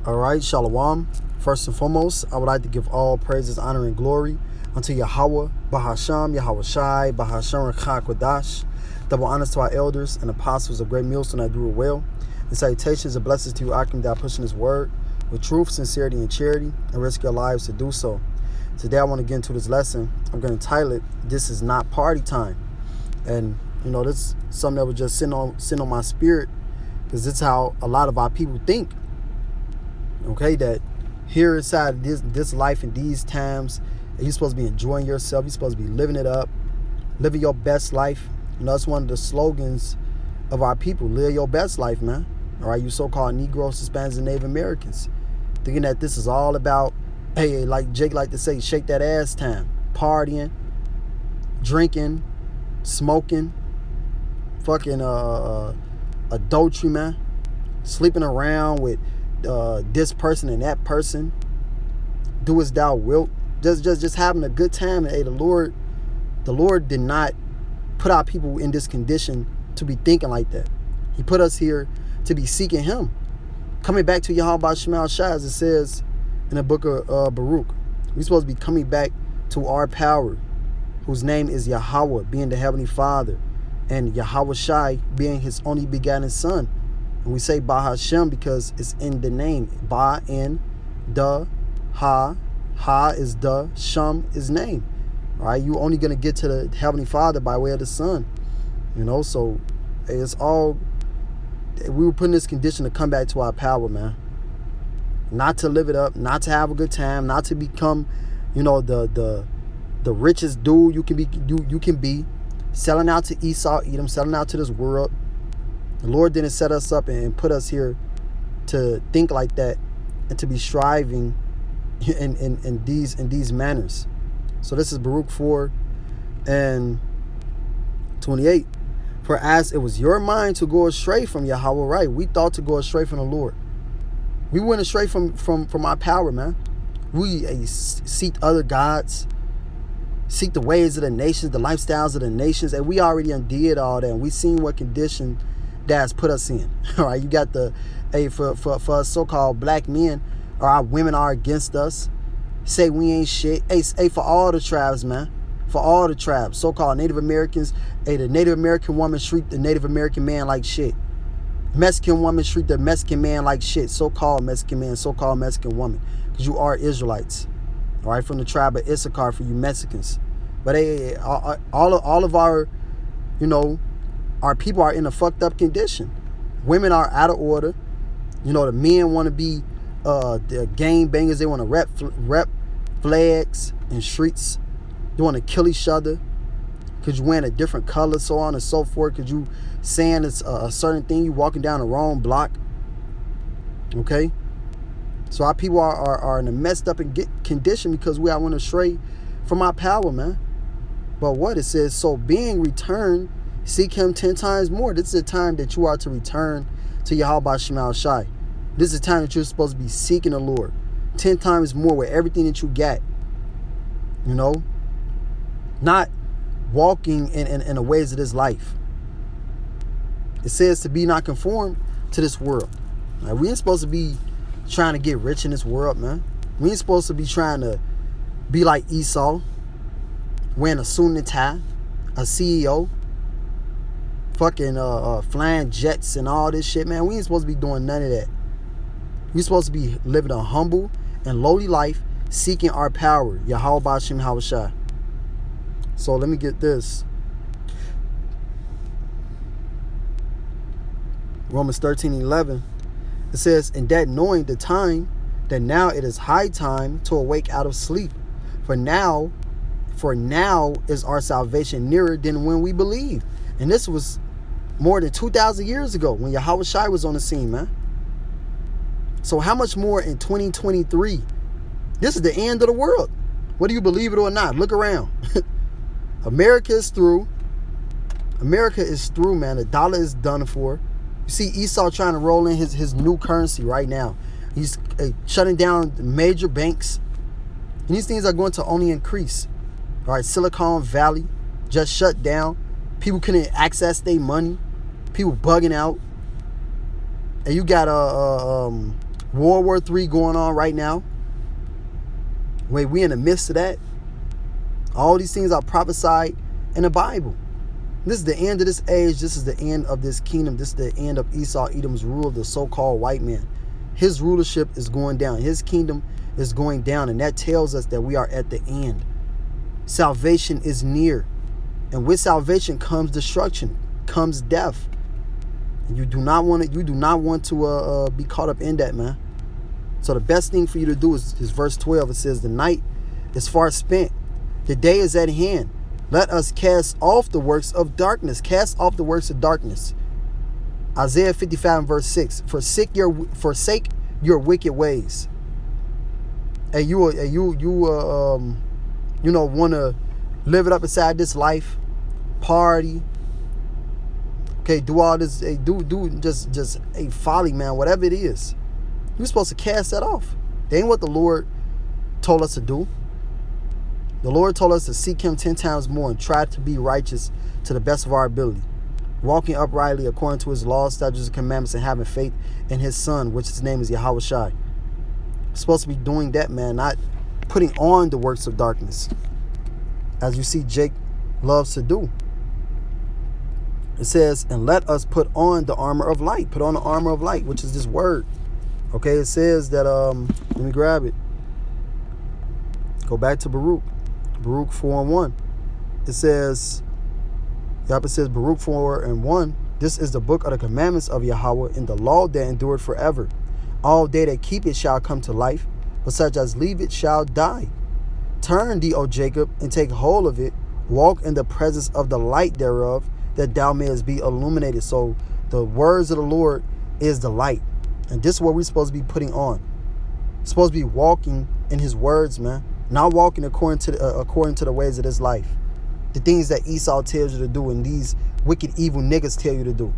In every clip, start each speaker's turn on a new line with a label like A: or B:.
A: All right, Shalom. First and foremost, I would like to give all praises, honor, and glory unto Yahweh, Bahasham, Yahweh Shai, Bahasham Rakha Kodash. Double honors to our elders and apostles of Great Millstone that do it well. And salutations and blessings to you, Akim, that are pushing His word with truth, sincerity, and charity, and risk your lives to do so. Today, I want to get into this lesson. I'm going to title it, This Is Not Party Time. And, this is something that was just sitting on my spirit, because it's how a lot of our people think. Okay, that here inside this life in these times, you're supposed to be enjoying yourself. You're supposed to be living it up, living your best life. That's one of the slogans of our people. Live your best life, man. All right, you so-called Negroes, Hispanics, and Native Americans, thinking that this is all about, hey, like Jake like to say, shake that ass time, partying, drinking, smoking, fucking adultery, man, sleeping around with this person and that person, do as thou wilt, just having a good time. And hey, the Lord did not put our people in this condition to be thinking like that. He put us here to be seeking Him, coming back to Yahweh Shemal Shai, as it says in the book of Baruch. We're supposed to be coming back to our power, whose name is Yahweh, being the Heavenly Father, and Yahweh Shai being His only begotten Son. And we say Ba Hashem because it's in the name. Ba in the Ha. Ha is the, Shem is name. All right, you only gonna get to the Heavenly Father by way of the Son. So it's all, we were put in this condition to come back to our power, man. Not to live it up, not to have a good time, not to become, the richest dude you can be, selling out to Esau, Edom, selling out to this world. The Lord didn't set us up and put us here to think like that and to be striving in these manners. So this is Baruch 4 and 28. For as it was your mind to go astray from Yahweh, right? We thought to go astray from the Lord. We went astray from our power, man. We seek other gods, seek the ways of the nations, the lifestyles of the nations, and we already undid all that. And we seen what condition that's put us in. All right, you got for us so-called black men, or our women are against us, say we ain't shit. Hey, for all the tribes, man, for all the tribes, so-called Native Americans, the Native American woman treat the Native American man like shit. Mexican woman treat the Mexican man like shit. So-called Mexican man, so-called Mexican woman, because you are Israelites, all right, from the tribe of Issachar for you Mexicans. But hey, all of our, our people are in a fucked up condition. Women are out of order. The men want to be the gang bangers. They want to rep flags and streets. They want to kill each other because you're wearing a different color, so on and so forth, because you saying it's a certain thing, you walking down the wrong block. Okay? So our people are in a messed up condition because we are want to stray from our power, man. But what it says, so being returned, seek Him 10 times more. This is a time that you are to return to Yahweh Shemal Shai. This is a time that you're supposed to be seeking the Lord 10 times more with everything that you got. Not walking in the ways of this life. It says to be not conformed to this world. Now, we ain't supposed to be trying to get rich in this world, man. We ain't supposed to be trying to be like Esau, wearing a suit and tie, a CEO, fucking flying jets and all this shit, man. We ain't supposed to be doing none of that. We supposed to be living a humble and lowly life, seeking our power. Yahweh Ba'ashem Hawashai. So let me get this. Romans 13:11. It says, and that knowing the time, that now it is high time to awake out of sleep. For now is our salvation nearer than when we believed. And this was more than 2,000 years ago when Yahweh Shai was on the scene, man. So how much more in 2023? This is the end of the world. Whether you believe it or not, look around. America is through. America is through, man. The dollar is done for. You see Esau trying to roll in his new currency right now. He's shutting down major banks. And these things are going to only increase. All right, Silicon Valley just shut down. People couldn't access their money. People bugging out. And you got World War III going on right now. Wait, we in the midst of that. All these things are prophesied in the Bible. This is the end of this age. This is the end of this kingdom. This is the end of Esau, Edom's rule of the so-called white man. His rulership is going down. His kingdom is going down. And that tells us that we are at the end. Salvation is near. And with salvation comes destruction, comes death. And you do not want to be caught up in that, man. So the best thing for you to do is verse 12. It says, the night is far spent. The day is at hand. Let us cast off the works of darkness. Cast off the works of darkness. Isaiah 55 and verse 6. Forsake your wicked ways. And you want to live it up inside this life, party. Okay, do all this. Do just a folly, man. Whatever it is, you're supposed to cast that off. That ain't what the Lord told us to do. The Lord told us to seek Him 10 times more and try to be righteous to the best of our ability, walking uprightly according to His laws, statutes, and commandments, and having faith in His Son, which His name is Yahweh Shai. We're supposed to be doing that, man, not putting on the works of darkness, as you see Jake loves to do. It says, and let us put on the armor of light. Put on the armor of light, which is this word. Okay, it says that, let me grab it. Go back to Baruch 4 and 1. It says, Baruch 4 and 1. This is the book of the commandments of Yahweh in the law that endured forever. All they that keep it shall come to life, but such as leave it shall die. Turn thee, O Jacob, and take hold of it. Walk in the presence of the light thereof, that thou mayest be illuminated. So the words of the Lord is the light. And this is what we're supposed to be putting on. We're supposed to be walking in His words, man. Not walking according to the ways of this life. The things that Esau tells you to do and these wicked, evil niggas tell you to do.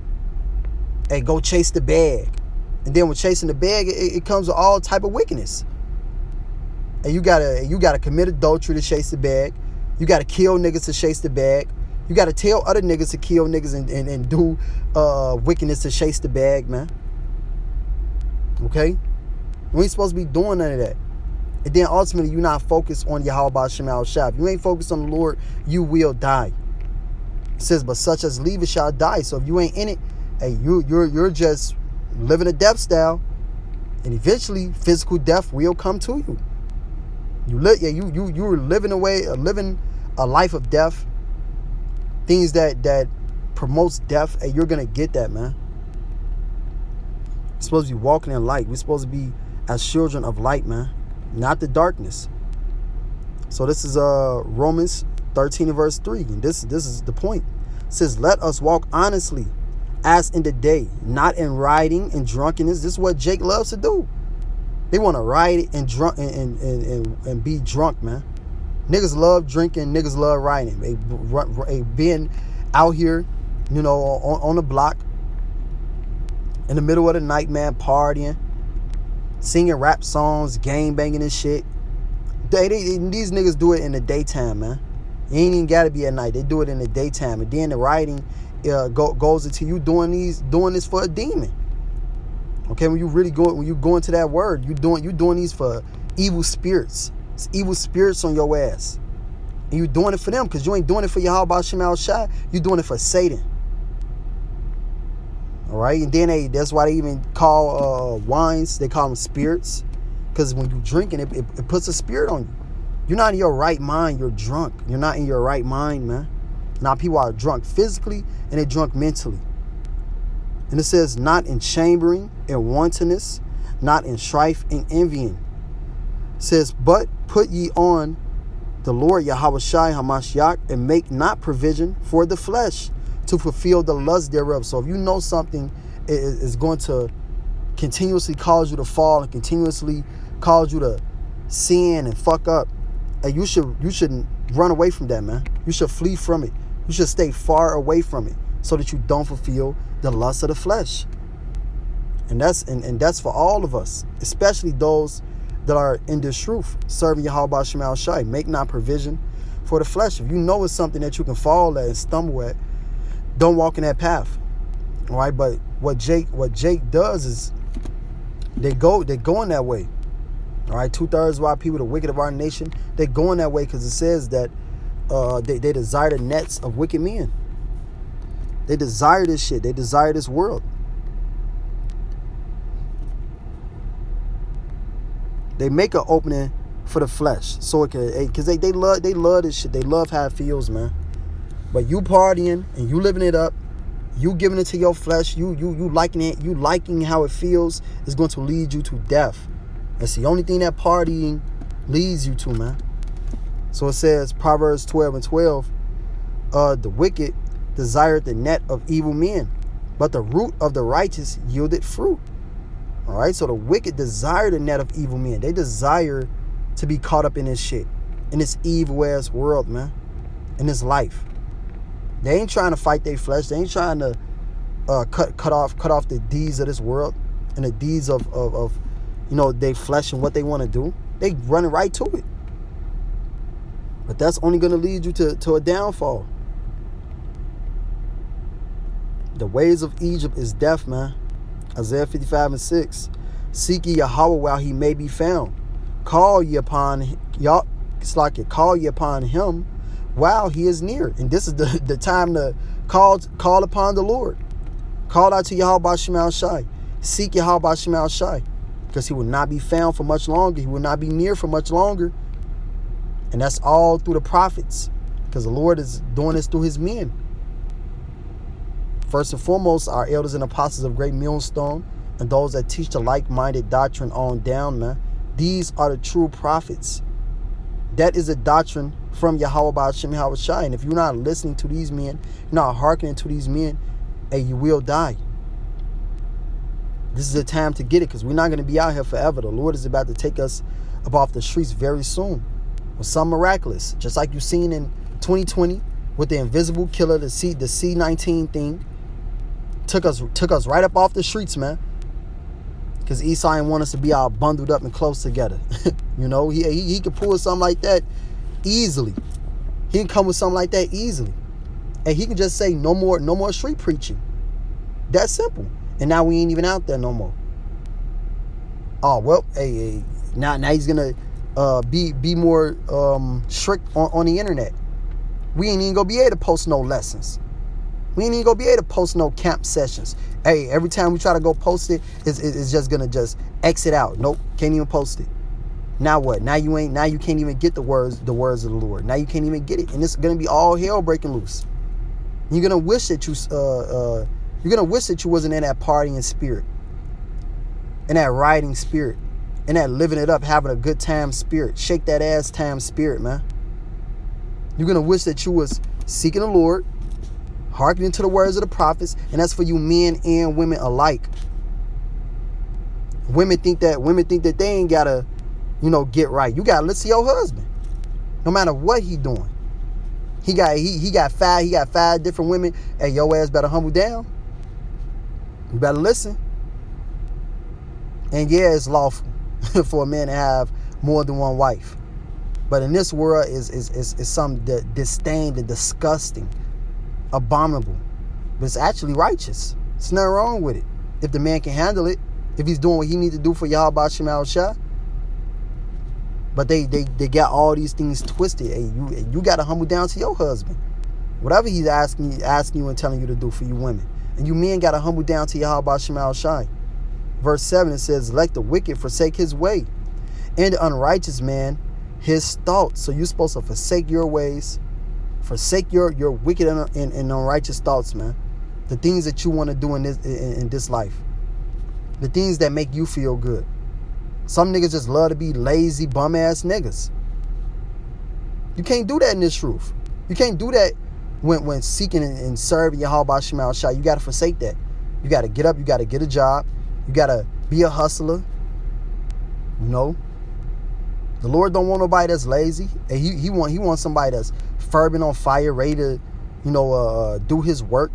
A: Hey, go chase the bag. And then with chasing the bag, it comes with all type of wickedness. And you gotta commit adultery to chase the bag. You gotta kill niggas to chase the bag. You gotta tell other niggas to kill niggas and do wickedness to chase the bag, man. Okay? We ain't supposed to be doing none of that. And then ultimately, you're not focused on Yahweh Shema Shah. If you ain't focused on the Lord, you will die. It says, but such as leave it shall die. So if you ain't in it, hey, you're just living a death style. And eventually, physical death will come to you. You're living a life of death. Things that promotes death, and you're gonna get that, man. We're supposed to be walking in light. We're supposed to be as children of light, man, not the darkness. So this is Romans 13 and verse 3, and this is the point. It says, let us walk honestly as in the day, not in rioting and drunkenness. This is what Jake loves to do. They want to riot and drunk and be drunk, man. Niggas love drinking. Niggas love riding. They being out here, on the block in the middle of the night, man, partying, singing rap songs, gang banging and shit. These niggas do it in the daytime, man. You ain't even gotta be at night. They do it in the daytime, and then the riding goes into you doing this for a demon. Okay, when you go into that word, you doing these for evil spirits. It's evil spirits on your ass. And you doing it for them, because you ain't doing it for Yahweh Shema Shai. You doing it for Satan. All right, and then that's why they even call wines, they call them spirits, because when you drinking it puts a spirit on you. You're not in your right mind. You're drunk. You're not in your right mind, man. Now people are drunk physically and they're drunk mentally. And it says, not in chambering and wantonness, not in strife and envying. It says, but put ye on the Lord Yahweh Shai Hamashiach, and make not provision for the flesh to fulfill the lust thereof. So if you know something is going to continuously cause you to fall and continuously cause you to sin and fuck up, and you shouldn't run away from that, man. You should flee from it. You should stay far away from it so that you don't fulfill the lust of the flesh. And that's for all of us, especially those that are in this truth, serving Yahweh Shema Shai. Make not provision for the flesh. If you know it's something that you can fall at and stumble at, don't walk in that path. All right, but what Jake does is They going that way. All right, 2/3 of our people, the wicked of our nation, they're going that way because it says that they desire the nets of wicked men. They desire this shit. They desire this world. They make an opening for the flesh, so it can, because they love this shit. They love how it feels, man. But you partying and you living it up, you giving it to your flesh, you liking it, you liking how it feels, is going to lead you to death. That's the only thing that partying leads you to, man. So it says, Proverbs 12:12, the wicked desired the net of evil men, but the root of the righteous yielded fruit. All right, so the wicked desire the net of evil men. They desire to be caught up in this shit, in this evil ass world, man, in this life. They ain't trying to fight their flesh. They ain't trying to cut off the deeds of this world and the deeds of their flesh and what they want to do. They running right to it. But that's only going to lead you to a downfall. The ways of Egypt is death, man. Isaiah 55:6. Seek ye Yahweh while he may be found. Call ye upon y'all. It's like it. Call ye upon him while he is near. And this is the time to call upon the Lord. Call out to Yahweh B'Shem Al Shai. Seek Yahweh B'Shem Al Shai, because he will not be found for much longer. He will not be near for much longer. And that's all through the prophets, because the Lord is doing this through his men. First and foremost, our elders and apostles of Great Millstone, and those that teach the like-minded doctrine on down, man. These are the true prophets. That is a doctrine from Yahweh B'Shem Yahweh Shai. And if you're not listening to these men, you're not hearkening to these men, you will die. This is the time to get it, because we're not going to be out here forever. The Lord is about to take us up off the streets very soon with something miraculous. Just like you've seen in 2020 with the invisible killer, the C-19 thing. Took us right up off the streets, man. Because Esau didn't want us to be all bundled up and close together. He could pull something like that easily. He can come with something like that easily. And he can just say no more street preaching. That simple. And now we ain't even out there no more. Oh, well, now he's gonna be more strict on the internet. We ain't even gonna be able to post no lessons. We ain't even gonna be able to post no camp sessions. Hey, every time we try to go post it, it's just gonna just exit out. Nope, can't even post it. Now what? Now you can't even get the words of the Lord. Now you can't even get it, and it's gonna be all hell breaking loose. You're gonna wish that you wasn't in that partying spirit, in that riding spirit, in that living it up, having a good time spirit, shake that ass time spirit, man. You're gonna wish that you was seeking the Lord, hearkening to the words of the prophets, and that's for you men and women alike. Women think that they ain't gotta, get right. You gotta listen to your husband, no matter what he doing. He got five different women. Hey, your ass better humble down. You better listen. And yeah, it's lawful for a man to have more than one wife, but in this world is something that disdained and disgusting, abominable, but it's actually righteous. There's nothing wrong with it if the man can handle it, if he's doing what he needs to do for Yahweh B'Shem Al Shai. But they got all these things twisted. Hey, you got to humble down to your husband, whatever he's asking you and telling you to do for you women. And you men got to humble down to Yahweh B'Shem Al Shai. Verse 7, it says, let the wicked forsake his way, and the unrighteous man his thoughts. So you're supposed to forsake your ways, forsake your wicked and unrighteous thoughts, man. The things that you want to do in this life, the things that make you feel good. Some niggas just love to be lazy, bum ass niggas. You can't do that in this truth. You can't do that when seeking and serving Yahweh B'Shem Al Shai. You got to forsake that. You got to get up. You got to get a job. You got to be a hustler. The Lord don't want nobody that's lazy. And he wants somebody that's fervent, on fire, ready to, do his work.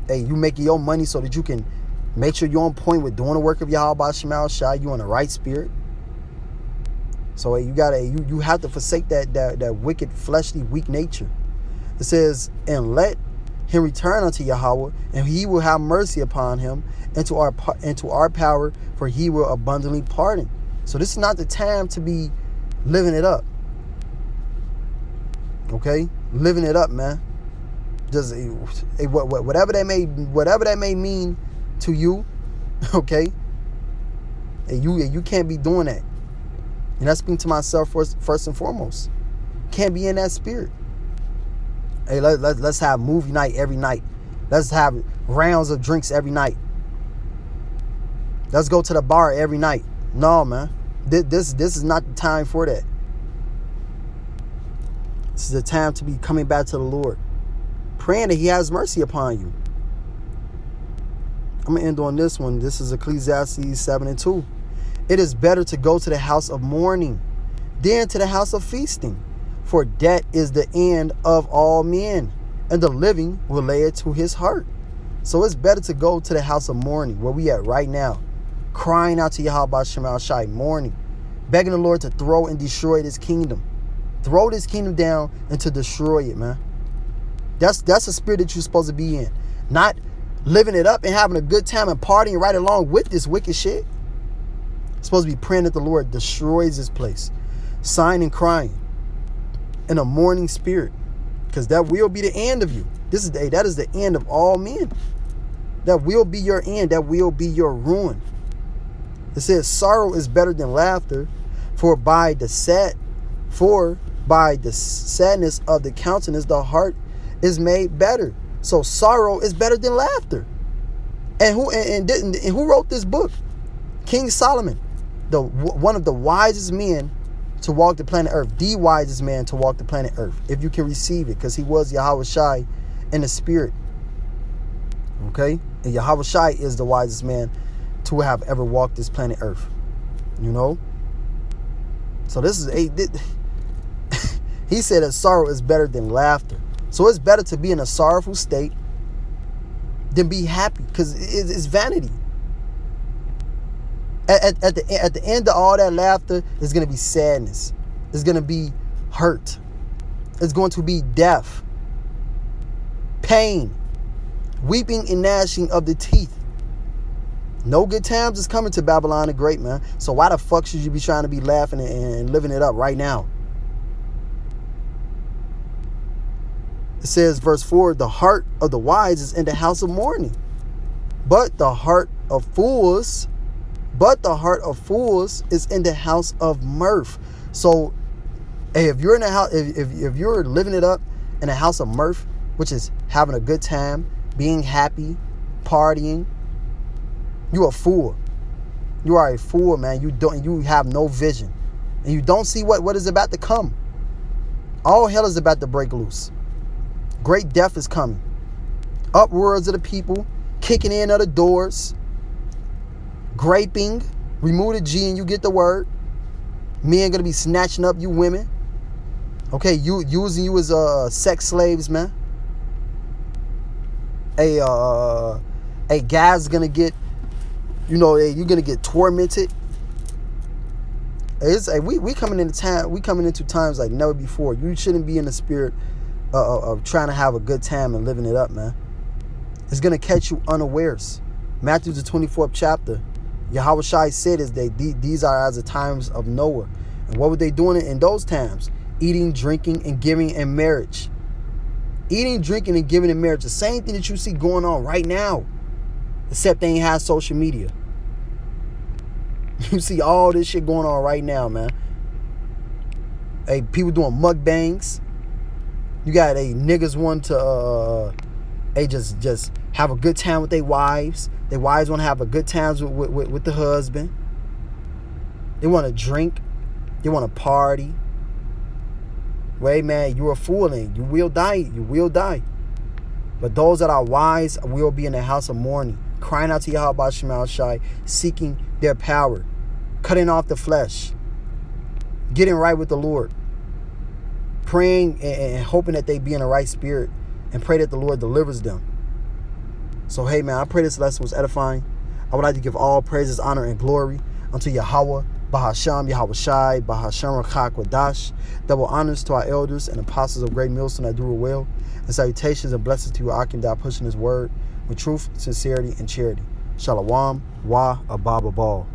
A: Hey, you making your money so that you can make sure you're on point with doing the work of Yahweh B'Shem Al Shai. You in the right spirit. So hey, you have to forsake that wicked, fleshly, weak nature. It says, and let him return unto Yahweh, and he will have mercy upon him, and to our power, for he will abundantly pardon. So this is not the time to be living it up. Okay? Living it up, man. Just whatever that may mean to you, okay? And you can't be doing that. And I speak to myself first and foremost. Can't be in that spirit. Hey, let's have movie night every night. Let's have rounds of drinks every night. Let's go to the bar every night. No, man. This is not the time for that. This is the time to be coming back to the Lord, praying that he has mercy upon you. I'm going to end on this one. This is Ecclesiastes 7:2. It is better to go to the house of mourning than to the house of feasting, for that is the end of all men, and the living will lay it to his heart. So it's better to go to the house of mourning, where we at right now, crying out to Yahweh Shema Shai, mourning, begging the Lord to throw and destroy this kingdom. Throw this kingdom down and to destroy it, man. That's the spirit that you're supposed to be in. Not living it up and having a good time and partying right along with this wicked shit. You're supposed to be praying that the Lord destroys this place. Sighing and crying in a mourning spirit. Because that will be the end of you. That is the end of all men. That will be your end. That will be your ruin. It says sorrow is better than laughter, for by the sadness of the countenance the heart is made better. So sorrow is better than laughter. And who wrote this book? King Solomon, one of the wisest men to walk the planet Earth, the wisest man to walk the planet Earth, if you can receive it, because he was Yahweh Shai in the spirit. Okay? And Yahweh Shai is the wisest man to have ever walked this planet Earth. You know? So this is he said that sorrow is better than laughter. So it's better to be in a sorrowful state than be happy, because it's vanity. At the end of all that laughter is going to be sadness. It's going to be hurt. It's going to be death, pain, weeping and gnashing of the teeth. No good times is coming to Babylon the Great, man. So why the fuck should you be trying to be laughing and living it up right now? It says, verse 4, the heart of the wise is in the house of mourning, but the heart of fools is in the house of mirth. So if you're in a house, if you're living it up in a house of mirth, which is having a good time, being happy, partying, you're a fool. You are a fool, man. You have no vision, and you don't see what is about to come. All hell is about to break loose. Great death is coming. Upwards of the people, kicking in other doors, graping. Remove the G and you get the word. Men gonna be snatching up you women. Okay, using you as sex slaves, man. A guy's gonna get, you're gonna get tormented. We coming into times like never before. You shouldn't be in the spirit of trying to have a good time and living it up, man. It's gonna catch you unawares. Matthew the 24th chapter, Yahweh Shai said is that these are as the times of Noah. And what were they doing in those times? Eating, drinking, and giving in marriage. Eating, drinking, and giving in marriage. The same thing that you see going on right now, except they ain't have social media. You see all this shit going on right now, man. Hey, people doing mukbangs. You got niggas want to just have a good time with their wives. Their wives want to have a good time with the husband. They want to drink. They want to party. Wait, man, you're a fool and you will die. You will die. But those that are wise will be in the house of mourning, crying out to Yahweh Shema Shai, seeking their power, cutting off the flesh, getting right with the Lord, praying and hoping that they be in the right spirit, and pray that the Lord delivers them. So, hey, man, I pray this lesson was edifying. I would like to give all praises, honor, and glory unto Yahweh Bahasham Yahweh Shai, Bahasham Rakak Wadash. Double honors to our elders and apostles of Great Millstone that do it well. And salutations and blessings to you, Akim, that are pushing his word with truth, sincerity, and charity. Shalom, Wa Ababa Ball.